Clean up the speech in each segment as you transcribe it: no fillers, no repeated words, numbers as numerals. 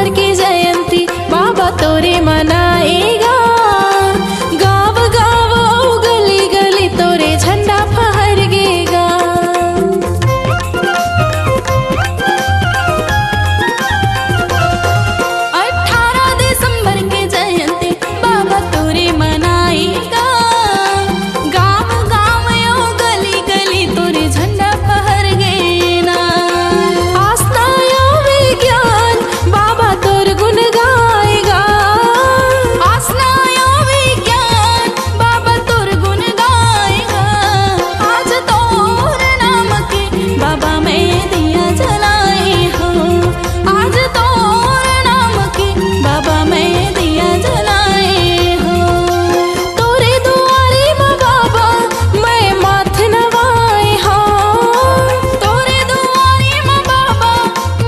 दिसंबर की जयंती बाबा तोरे मनाएगा। गाँव गाँव और गली गली तोरे झंडा फहरगेगा। 18 दिसंबर की जयंती बाबा तोरे मनाएगा। गाँव गाँव और गली गली तोरे झंडा फहरगेना। आस्था या विज्ञान बाबा तोर गुण गाएगा। आस्था या विज्ञान बाबा तोर गुण गाएगा। आज तोर नाम के बाबा मैं दिया जलाए हो। आज तोर नाम के बाबा मैं दिया जलाए हो। तोरे दुआरे माँ बाबा मैं माथ नवाए हो। तोरे दुआरे माँ बाबा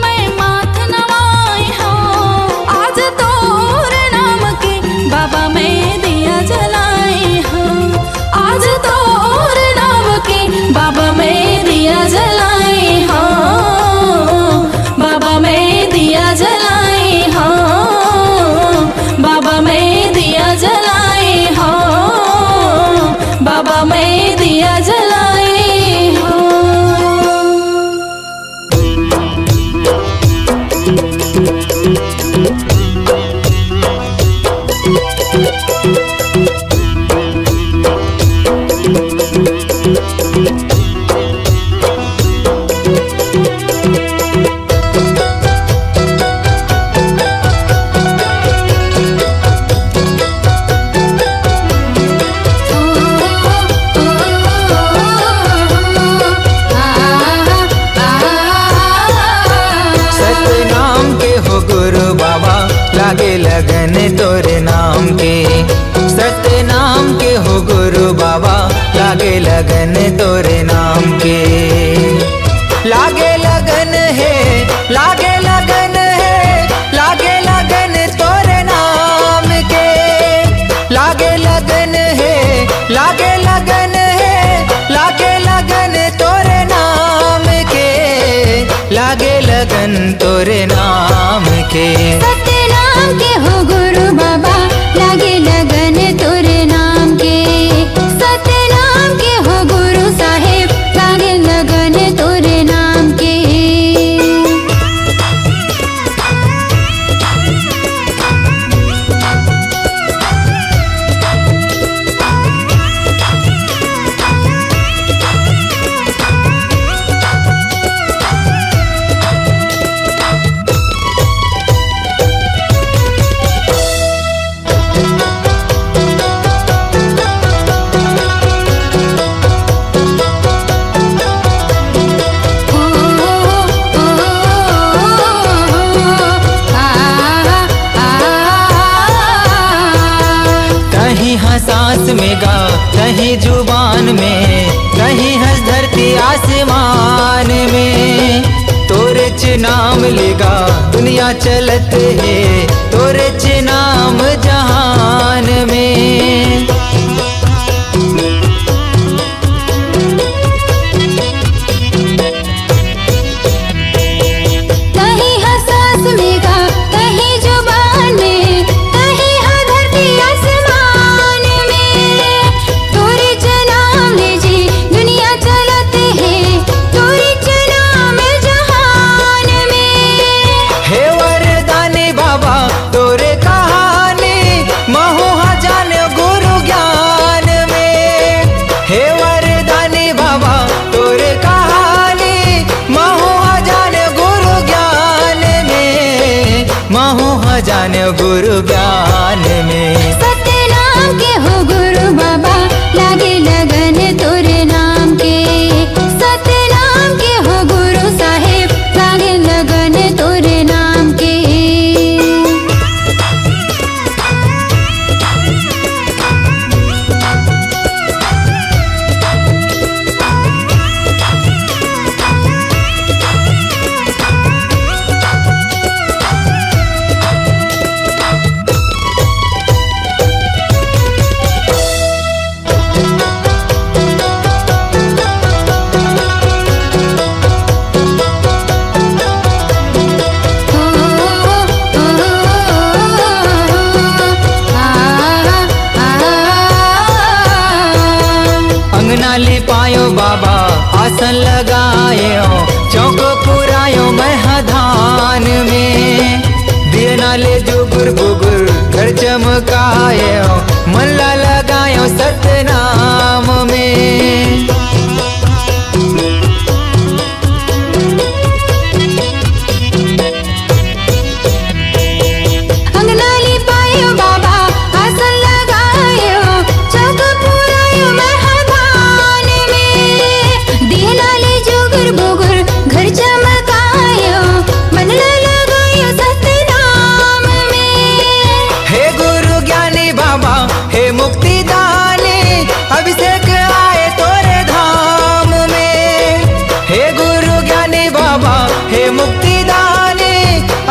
मैं माथ नवाए हो। आज तोर नाम के बाबा मैं दिया जलाए हो। आज तोर नाम के बाबा मैं दिया जलाए हो। बाबा मैं दिया जलाए हो। बाबा मैं दिया जलाए हो। बाबा मैं दिया जलाए हो। सतनाम के हो गुरु बाबा लागे लगन तोरे नाम के। सतनाम के हो गुरु बाबा लागे लगन तोरे नाम के। लागे लगन है, लागे लगन है, लागे लगन तोरे नाम के। लागे लगन है, लागे लगन है, लागे लगन तोरे नाम के। लागे लगन तोरे नाम के। सतनाम के हो गुरु बाबा लागे लगन तोरे नाम के। सतनाम के हो गुरु साहेब लागे लगन तोरे नाम के। कहीं है सांस में गा, कहीं जुबान में, कहीं हंस धरती आसमान में। तोरे च नाम लेगा दुनिया चलत है। तोरे च नाम जहान में। कहीं है सांस में गा, कहीं जुबान में, कहीं है धरती आसमान में। तोरे च नाम ले जी दुनिया चलत है। तोरे च नाम जहान में। हे वरदानी बाबा तोरे कहानी महु जान गुरु ज्ञान में। हे वरदानी बाबा तोरे कहानी महु जान गुरु ज्ञान में। महु जान गुरु ज्ञान में। सतनाम के हो गुरु बाबा लागे लगन तोरे नाम के। सतनाम के हो गुरु साहेब लागे लगन तोरे नाम के। लगायो चौक पुरायो महाधान में। दिए नाले जुगुर बुगुर घर चमकायो मन ला लगायो सतनाम में। अंगनाली पायो बाबा आसन लगायो चौक पुरायो महाधान में। दिए नाले जुगुर बुगुर घर चमकायो मन ला लगायो सतनाम में। हे गुरु ज्ञानी बाबा हे मुक्ति दानी अभिषेक आए तोरे धाम में। हे गुरु ज्ञानी बाबा हे मुक्ति दानी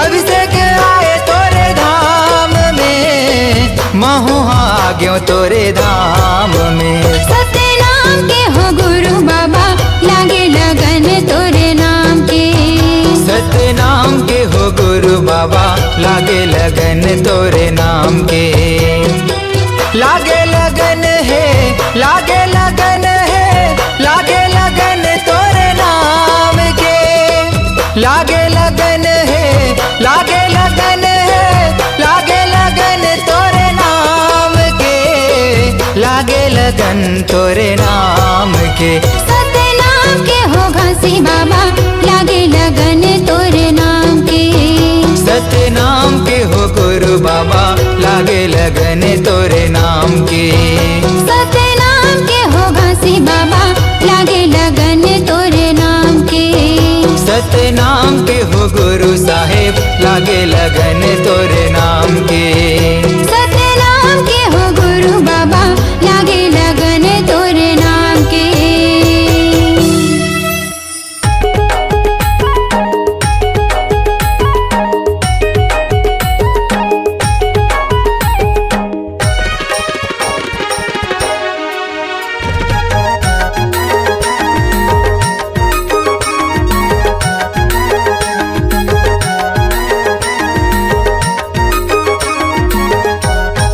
अभिषेक आए तोरे धाम में। महू आ गयो तोरे धाम में। सतनाम के हो गुरु बाबा लागे लगन तोरे नाम के। सतनाम के हो गुरु बाबा लागे लगन तोरे नाम के। लागे लगन है लागे लगन है लागे लगन तोरे नाम के। लागे लगन है लागे लगन है लागे लगन तोरे नाम के। लागे लगन तोरे नाम के। सतनाम के हो घासी बाबा लागे लगन तोरे नाम के। सतनाम के हो गुरु बाबा लागे लगन तोरे नाम के। सतनाम के हो घासी बाबा लागे लगन तोरे नाम के। सतनाम के हो गुरु साहेब लागे लगन तोरे नाम के। सतनाम के हो गुरु बाबा लागे लगन तोरे नाम के।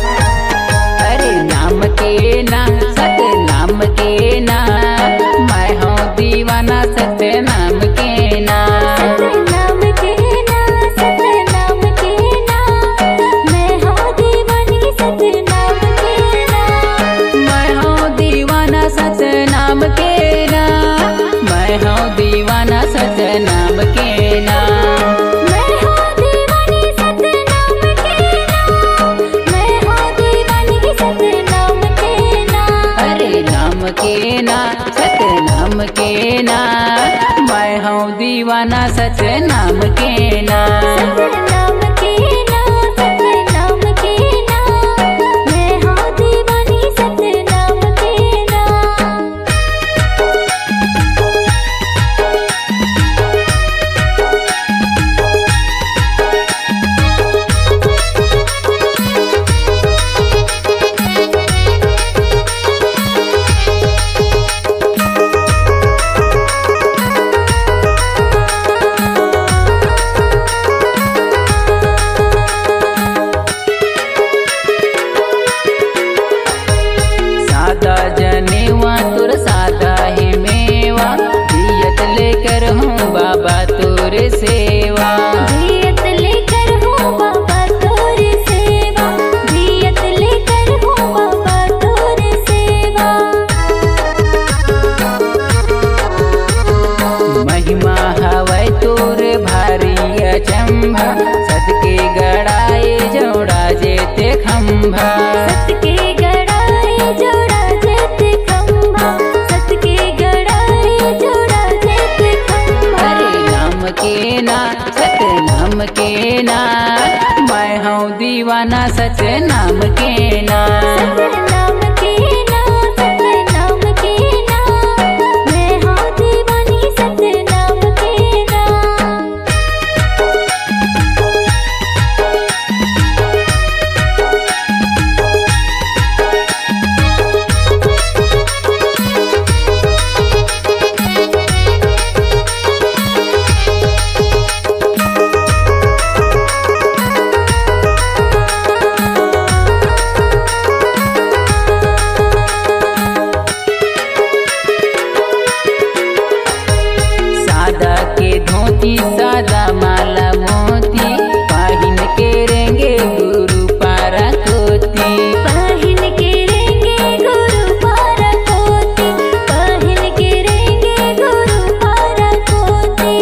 अरे नाम के ना सतनाम के ना मैं हूँ दीवाना सतनाम के ना। सतनाम के ना सतनाम के ना मैं हूँ दीवानी सतनाम के ना। मैं हूँ दीवाना सतनाम के ना। मैं हूँ दीवाना सतनाम के ना। मैं हूँ दीवानी सतनाम के ना। मैं हूँ दीवानी सतनाम के ना। अरे नाम के ना सतनाम के ना मैं हूँ दीवाना सतनाम के ना। सतनाम के ना सतनाम के ना मैं हूँ दीवानी सतनाम के ना। सादा जनेवा तुर सादा ही मेवा दियत लेकर हूँ बाबा तुर सेवा। धियत लेकर हूँ बाबा तोरे सेवा। धियत लेकर हूँ बाबा तोरे सेवा। महिमा हवै तुर भारी अचंभा सदके गड़ाए जोड़ा जेते खंभा। सत के गड़ाए जोड़ा जेते खंभा। सत के गड़ाए जोड़ा जेते खंभा। अरे नाम के ना सतनाम के ना मैं हूँ दीवाना सतनाम के ना। सतनाम के ना सतनाम के ना मैं हूँ दीवानी सतनाम के ना। मोती सादा माला मोती पहिन के रेंगे गुरु पारा कोती पहिन के रेंगे गुरु पारा कोती पहिन के रेंगे गुरु पारा कोती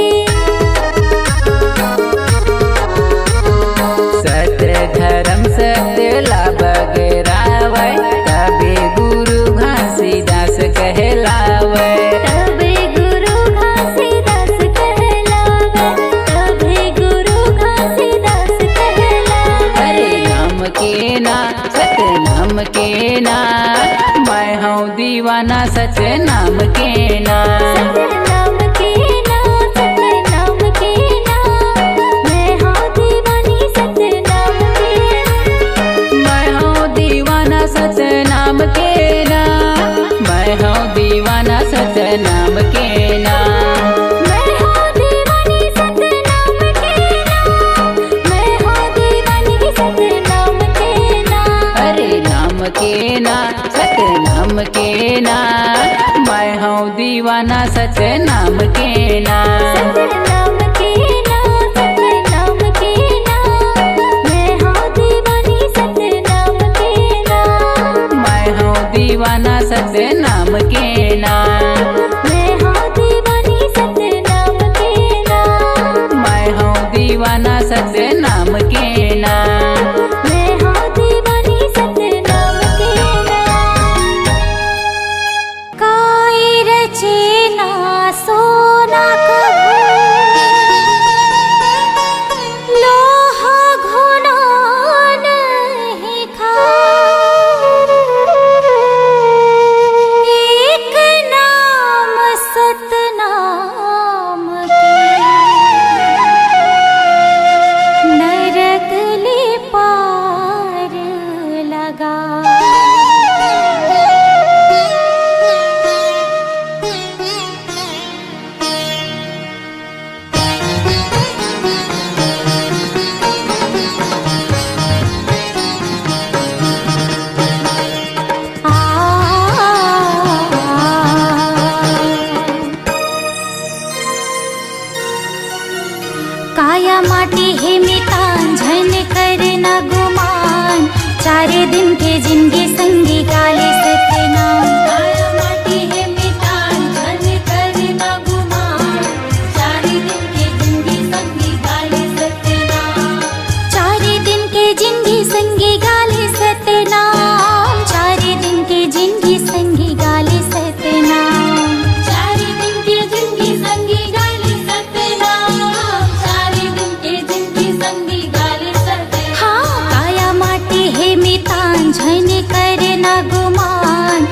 सत्य धर्म सत्य लाभ गरावै तबे गुरु घासीदास कहलावै तबे गुरु घासीदास कहलावै तबे गुरु घासीदास कहलावै हरे नाम के ना सत्य नाम के ना मैं हूँ दीवाना सत्य नाम के ना सतनाम के ना सतनाम के ना मैं हूँ दीवानी सतनाम के मैं हूँ दीवाना सत्य नाम के ना मैं हूँ दीवाना सत्य नाम के ना मैं हूँ दीवानी सतनाम के ना मैं हूँ दीवानी सतनाम के ना हरे नाम के ना सत्य नाम के ना मैं हूँ दीवाना सत्य नाम के ना सतनाम के ना सतनाम के ना मैं हूँ दीवानी सतनाम के ना मैं हूँ दीवाना सत्य नाम के ना मैं हूँ दीवानी सतनाम के ना मैं हूँ दीवाना सत्य नाम के ना मैं हूँ दीवानी सतनाम के ना काई रचे ना सोना कभू लोहा घुना नहीं खाए एक नाम सतनाम के नरक ले पार लगा काया माटी है मितान झन कर न गुमान चारे दिन के जिंदगी संगी गाले सतनाम काया माटी है मितान झन कर न गुमान चारे दिन के जिंदगी संगी गाले सतनाम चारे दिन के जिंदगी संगी गाले सतनाम चारे दिन के जिंदगी संगी गाले सतनाम चारे दिन के जिंदगी संगी गाले सतनाम चारे दिन के जिंदगी संगी गाले सतनाम हाँ काया माटी है मितान झन कर न गुमान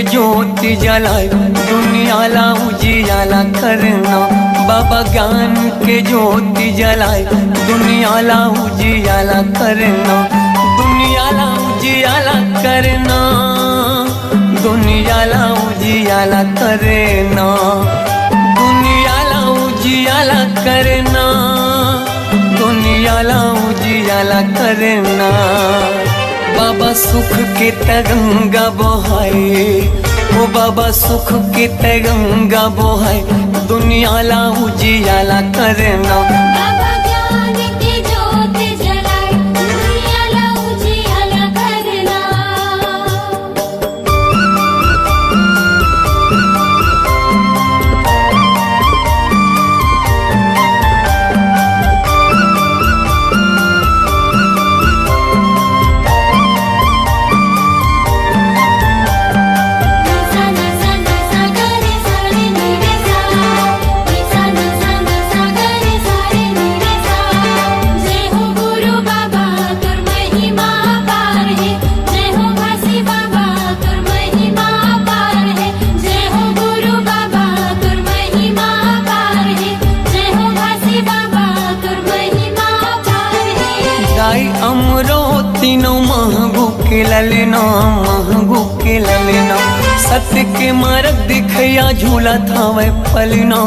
के ज्योति जलाए दुनियाला उजियाला करना। बाबा ज्ञान के ज्योति जलाए दुनियाला उजियाला करना। दुनियाला उजियाला करना, दुनियाला उजियाला करना, दुनियाला उजियाला करना, दुनियाला उजियाला करना। बाबा सुख के तरंगा बहाए, ओ बाबा सुख के तरंगा बहाए दुनियाला उजियाला करना। बाबा ज्ञान की ज्योति जलाए दुनियाला उजियाला करना। गाय अमरो तीनों महगू के ललना, महगू के ललना। सत्य के मार्ग दिखया झूला थावे पलना,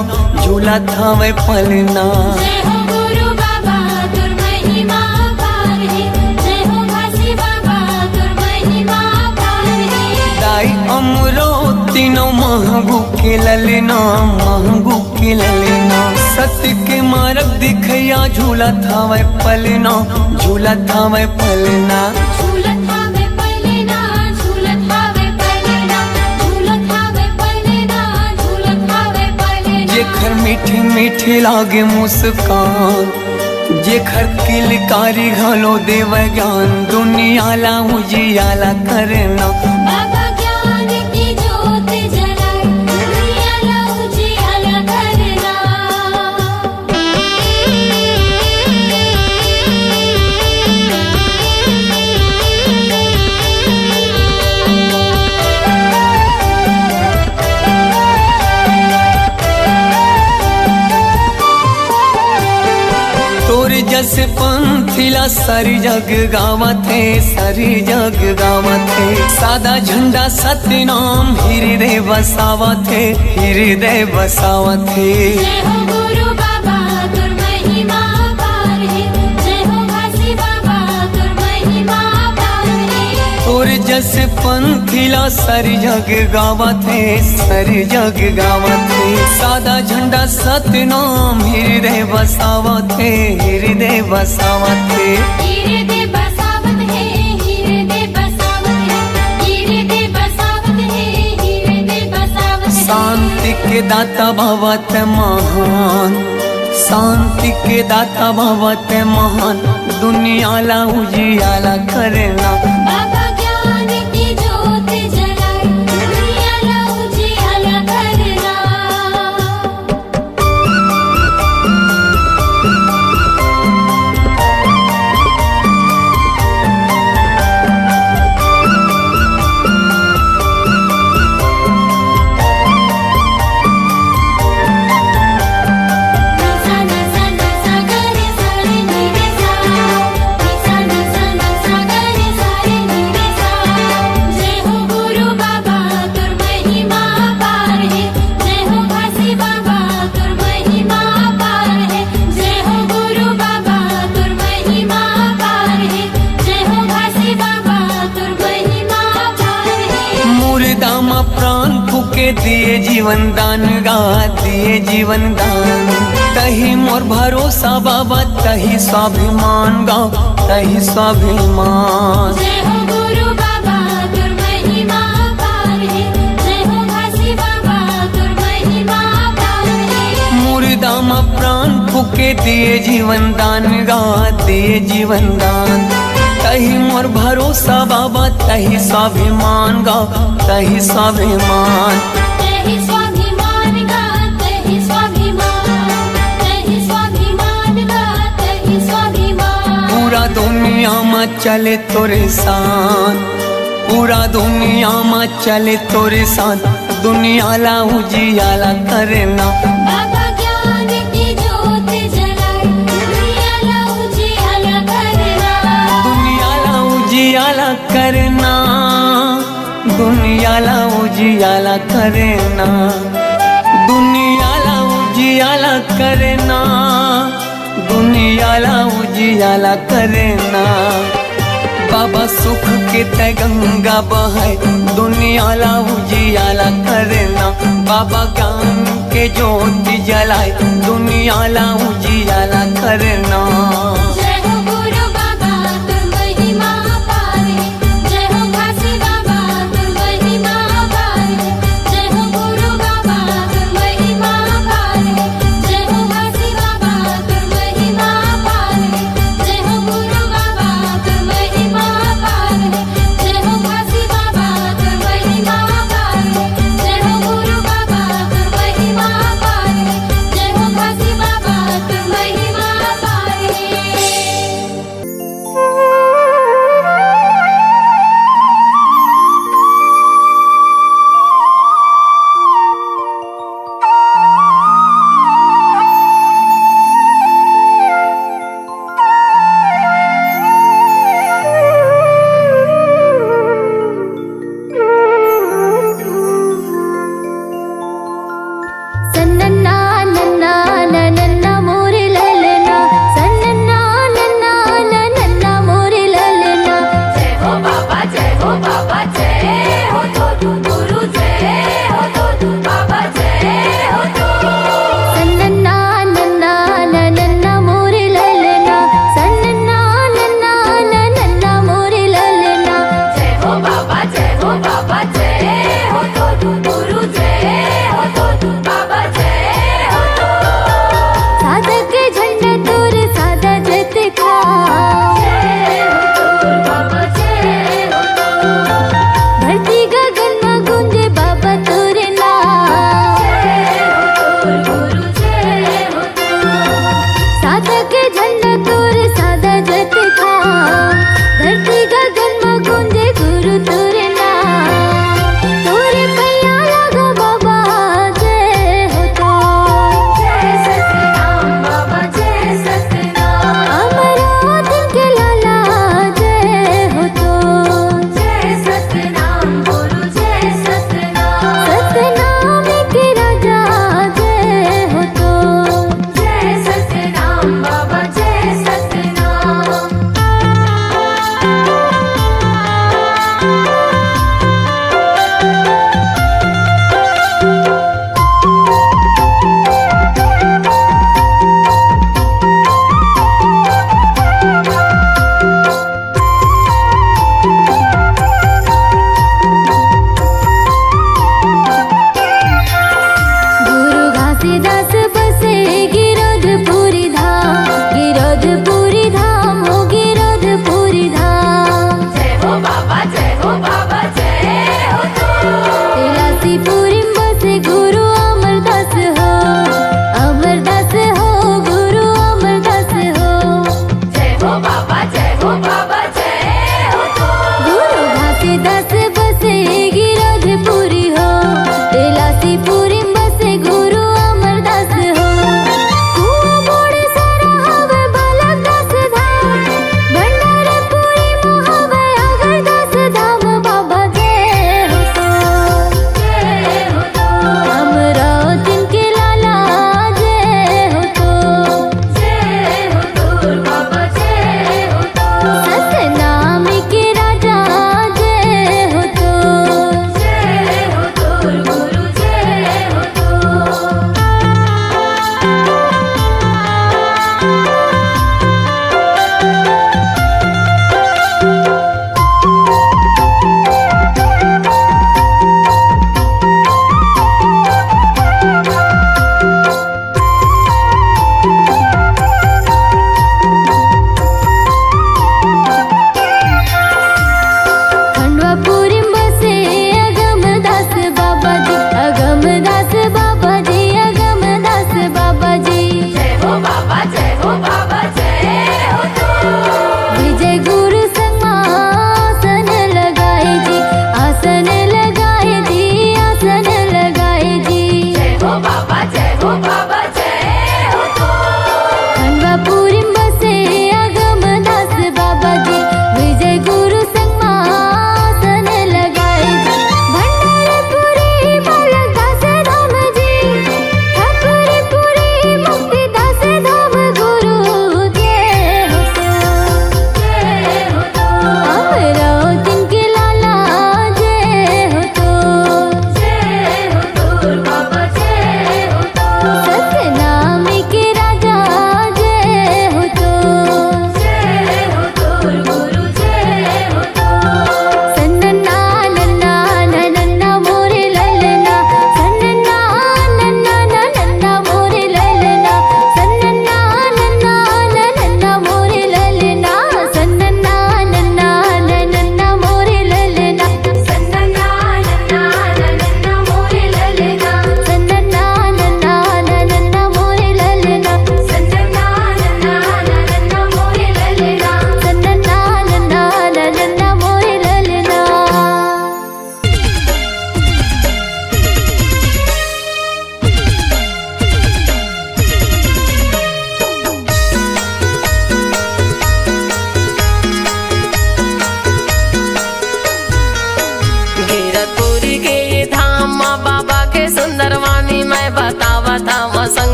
झूला थावे पलना। जय हो गुरु बाबा तुर महिमा पार है, जय हो घासी बाबा तुर महिमा पार है। गाय अमरो तीनों महगू के ललना, महगू के ललना। सत्य के मार्ग दिखया झूला थावे पलना, झूला थावे पलना। झूलत हावे पलना, झूलत हावे पलना, झूलत हावे पलना, झूलत हावे पलना। जेखर मीठी मीठी लागे मुस्कान, जेखर किलकारी घालो देव ज्ञान दुनियाला उजियाला करना। बाबा ज्ञान की ज्योति जलाए दुनियाला उजियाला करना। तोर जस पंथिला सारी जग गावत है, सारी जग गावत है। सादा झंडा सत्य नाम हृदय बसावत है, हृदय बसावत है। जय हो गुरु बाबा तुर महिमा पार है, जय हो घासी बाबा तुर महिमा पार है। तोर जस पंथिला सारी जग गावत है, सारी जग गावत है। सादा झंडा सत्य नाम हृदय बसावत है, हृदय बसावत है। हृदय बसावत है, हृदय बसावत है, हृदय बसावत है, हृदय बसावत है। शांति के दाता भवत महान, शांति के दाता भवत महान दुनियाला उजियाला करना। बाबा ज्ञान की ज्योति जलाए दुनियाला उजियाला करना। जय हो गुरु बाबा तुर महिमा पार है, जय हो घासी बाबा तुर महिमा पार है। जय हो गुरु बाबा तुर महिमा पार है, जय हो घासी बाबा तुर महिमा पार है। मुर्दा मा प्राण फूके दिए जीवन दान गा, दिए जीवन दान। तही मोर भरोसा बाबा, तही स्वाभिमान गा, तही स्वाभिमान। जय हो गुरु बाबा तुर महिमा पार है, जय हो घासी बाबा तुर महिमा पार है। मुर्दा मा प्राण फूके दिए जीवन दान गा, दिए जीवन दान। तही मोर भरोसा बाबा, तही स्वाभिमान गा, तही स्वाभिमान। तहि स्वाभिमान गा, तहि स्वाभिमान, तहि स्वाभिमान गा, तहि स्वाभिमान। पूरा दुनिया में चले तोरे शान, पूरा दुनिया में चले तोरे साथ दुनिया ला उजियाला करना बाबा ज्ञान की ज्योत जलाए दुनिया ला उजियाला करना दुनिया ला उजियाला करना दुनिया ला उजियाला करना दुनिया ला उजियाला करना दुनिया ला उजियाला करना बाबा सुख के ते गंगा बहाए दुनिया ला उजियाला करना बाबा ज्ञान के ज्योति जलाए दुनिया ला उजियाला करना जय हो गुरु बाबा तुम महिमा पारे जय हो घासी बाबा तुम महिमा पारे जय हो गुरु बाबा तुम महिमा पारे जय हो घासी बाबा तुम महिमा पारे जय हो गुरु बाबा तुम महिमा पारे जय हो घासी बाबा तुम महिमा पारे जय हो गुरु बाबा तुम महिमा पारे जय हो घासी बाबा तुम महिमा पारे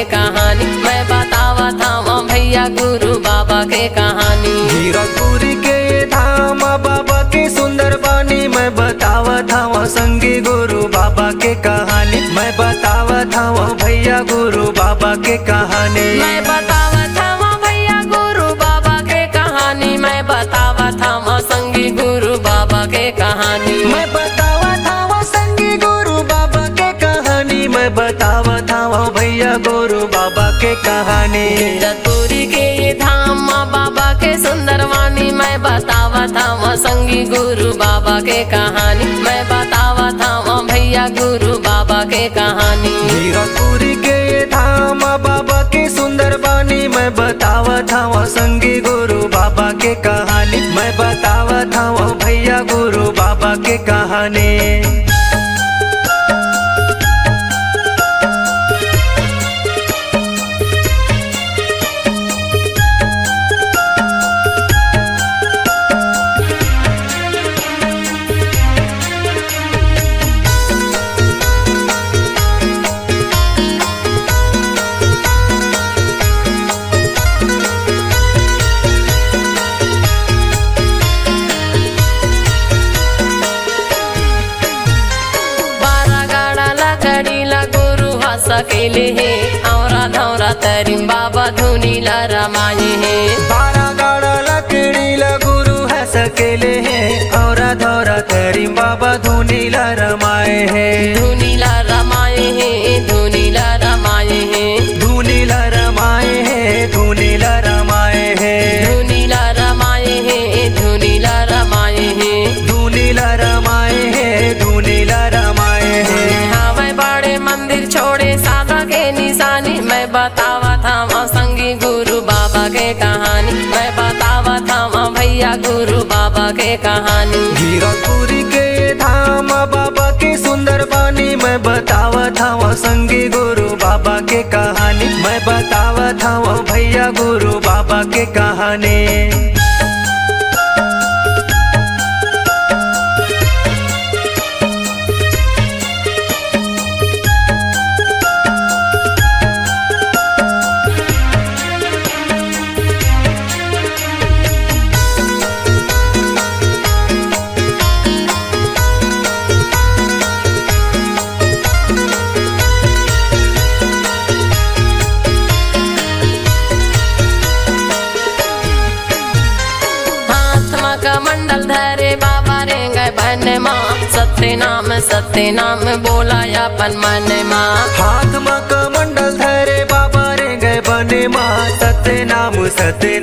के कहानी मैं बतावा था भैया गुरु बाबा के कहानी। हीरापुरी के धाम बाबा के सुंदर बानी मैं बतावा था संगी गुरु बाबा के कहानी मैं बतावा था भैया गुरु बाबा के कहानी। मैं बतावा था भैया गुरु बाबा के कहानी मैं बतावा था संगी गुरु बाबा के कहानी। मैं बतावा था संगी गुरु बाबा के कहानी मैं बतावा था भैया गुरु बाबा के कहानी। हीरापुरी के धाम बाबा के सुंदर वाणी मैं बतावा था संगी गुरु बाबा के कहानी मैं बतावा था भैया गुरु बाबा के कहानी। हीरापुरी के धाम बाबा के सुंदर बानी मैं बतावा था संगी गुरु बाबा के कहानी मैं बतावा था भैया गुरु बाबा के कहानी। सकेले है औरा धौरा तरीम बाबा धुनीला रमाए है। 12 गाड़ा लकड़ी गुरु है सकेले है औरा धौरा तरीम बाबा धुनीला रमाए है। धुनीला रमाए है धुनीला रमाए है धुनीला रमाए है धुनीला रमाए है धुनीला रमाए है धुनीला रमाए है धुनीला रमाए है धुनीला रमाए है। हाँ मैं बड़े मंदिर छोड़े सादा के निशानी मैं बतावा था संगी गुरु बाबा के कहानी मैं बतावा था भैया गुरु बाबा के कहानी। हीरापुरी के धाम बाबा के सुंदर बानी मैं बतावा था संगी गुरु बाबा के कहानी मैं बतावा था भैया गुरु बाबा के कहानी। मंडल धरे बाबा रे गए बन माँ सत्य नाम बोलाया पन मन माँ। हाथ में कमंडल धरे बाबा रे गए बने माँ सत्य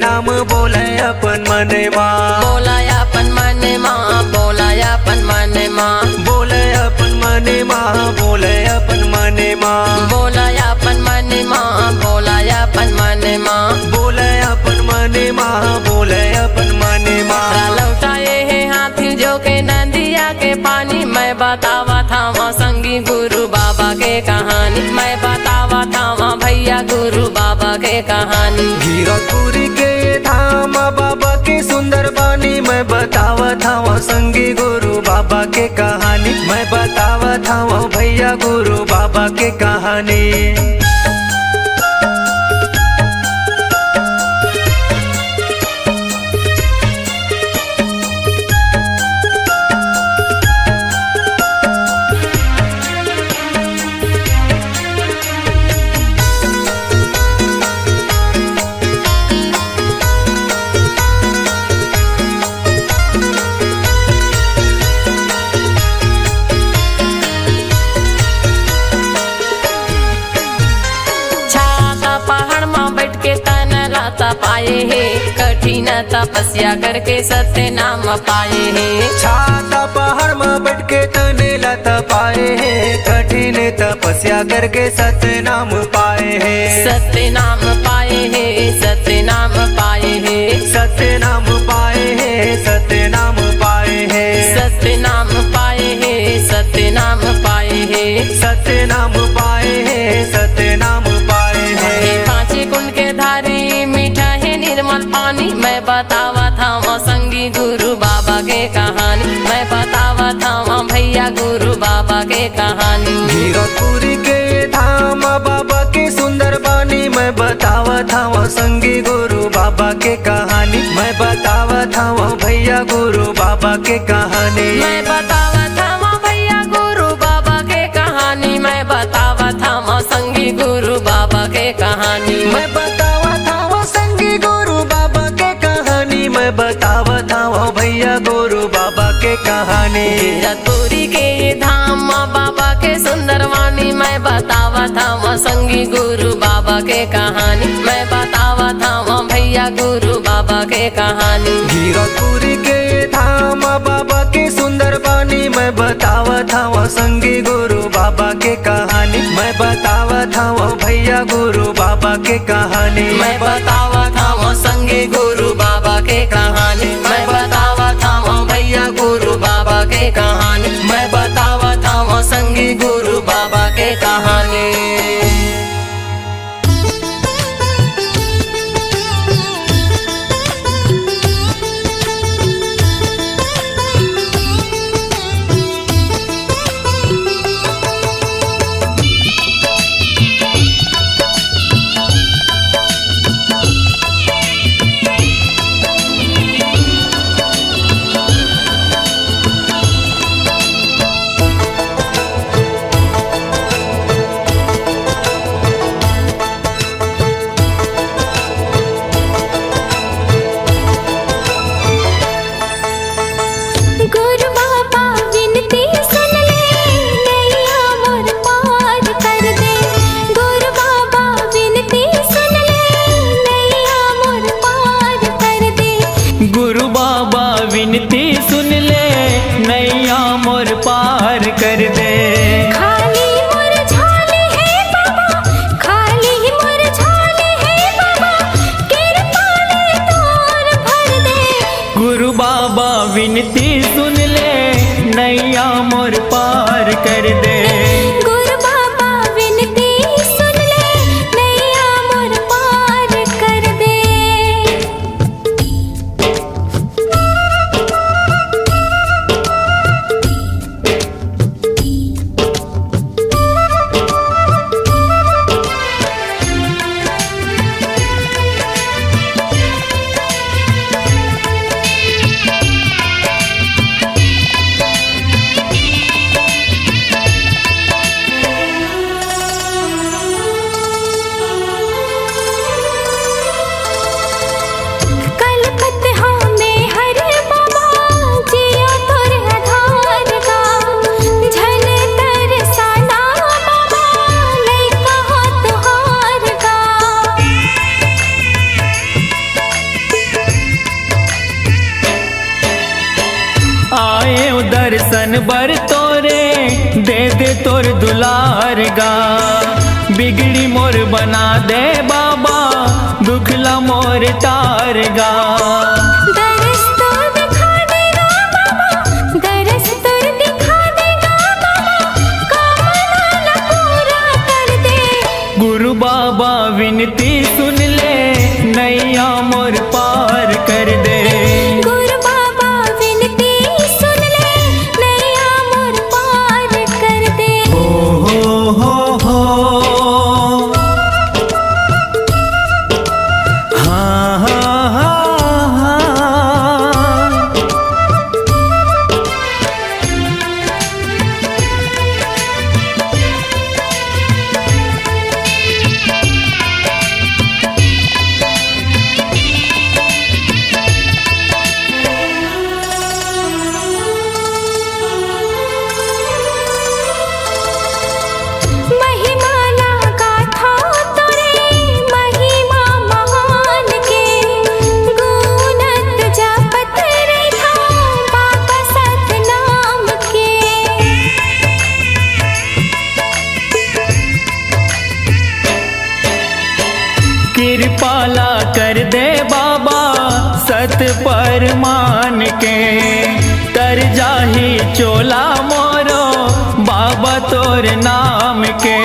नाम बोले अपन मने माँ। बोलाया पन मन माँ बोलाया पन मन माँ बोले अपन मने माँ बोले अपन मने माँ बोलाया पन मन माँ बोलाया पन मन माँ बोले अपन मने माँ बोले अपन मने माँ। लौटाए है हाथी जो के नदिया के पानी मैं बतावा था संगी गुरु बाबा के कहानी मैं बतावा था भैया गुरु बाबा के कहानी। हीरापुरी के धाम बाबा के सुंदर बानी मैं बतावा था संगी गुरु बाबा के कहानी मैं बतावा था भैया गुरु बाबा के कहानी। पाए है कठिन तपस्या करके सत्य नाम पाए है। छाता पहाड़ में बैठ के तने लता पाए है कठिन तपस्या करके सत्य नाम पाए है। सत्य नाम पाए है सत्य नाम पाए है सत्य नाम पाए है सत्य नाम पाए है सत्य नाम पाए है सत्य नाम पाए है सत्य नाम पाए है सत्य नाम पाए है। पांच कुंड के धारी मीठा है निर्मल पानी मैं बतावा था संगी गुरु बाबा के कहानी मैं बतावा था भैया गुरु बाबा के कहानी। हीरापुरी के धाम बाबा के सुंदर मैं बतावत हूँ संगी गुरु बाबा के कहानी, मैं बतावत हूँ भैया गुरु बाबा के कहानी। मैं बतावत हूँ भैया गुरु बाबा के कहानी, मैं बतावत हूँ संगी गुरु बाबा के कहानी। मैं बतावत हूँ संगी गुरु बाबा के कहानी, मैं बतावत हूँ भैया गुरु बाबा के कहानी। कीरतपुरी के धाम बाबा के सुंदर वाणी, मैं बतावत हूँ संगी गुरु बाबा के कहानी, मैं बतावत हूँ भैया गुरु बाबा के कहानी। कीरतपुरी के धाम बाबा के सुंदर वाणी, मैं बतावत हूँ संगी गुरु बाबा के कहानी, मैं बतावत हूँ भैया गुरु बाबा के कहानी। मैं बतावत हूँ संगी गुरु बाबा के कहानी, मैं बतावत हूँ भैया गुरु बाबा के कहानी, मैं बतावत हूँ संगी गुरु बाबा के कहानी। गुरु बाबा विनती सुन ले, नैया मोर पार कर दे। गुरु बाबा विनती सुन ले, नैया मोर पार कर दे। गुरु बाबा विनती सुन ले, नैया मोर पार कर दे। खाली मोर झाले है बाबा, खाली मोर झाले है बाबा, कृपा ले तोर भर दे। गुरु बाबा विनती सुन ले, नैया मोर पार कर दे। गुरु बाबा विनती सुन ले, नैया मोर पार कर दे। कलकत में हर बाबा, जिया तोर आधार का। झन तरसाना बाबा, लइका हो तुहार का। आए दर्शन बर तोरे, दे दे तोर दुलार गा। बिगड़ी मोर बना दे बाबा, दुखला मोर तार गा। दरस तोर दिखा देगा बाबा, दरस तोर दिखा देगा बाबा, कामना न पूरा कर दे। गुरु बाबा विनती सुन ले, नैया मोर पार कर दे। गुरु बाबा विनती सुन ले, नैया मोर पार कर दे। हो हाँ हाँ हाँ हाँ। महिमा लगा था तोरे, महिमा महान के। गुणत जपत रहा बाबा सतनाम के। कृपाला कर दे बाबा, सत पर मान के। कर जाही चोला मोरो, बाबा तोर नाम के।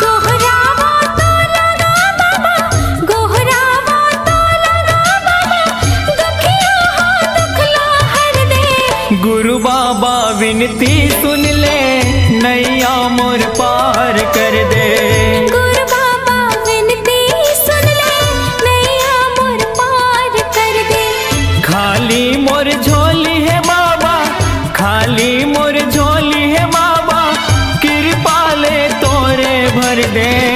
गोहरावा तो लगा बाबा, गोहरावा तो लगा बाबा, दुखिया हो दुखला हर दे। गुरु बाबा विनती सुन ले, नैया मोर पार कर दे। गुरु बाबा विनती कर दे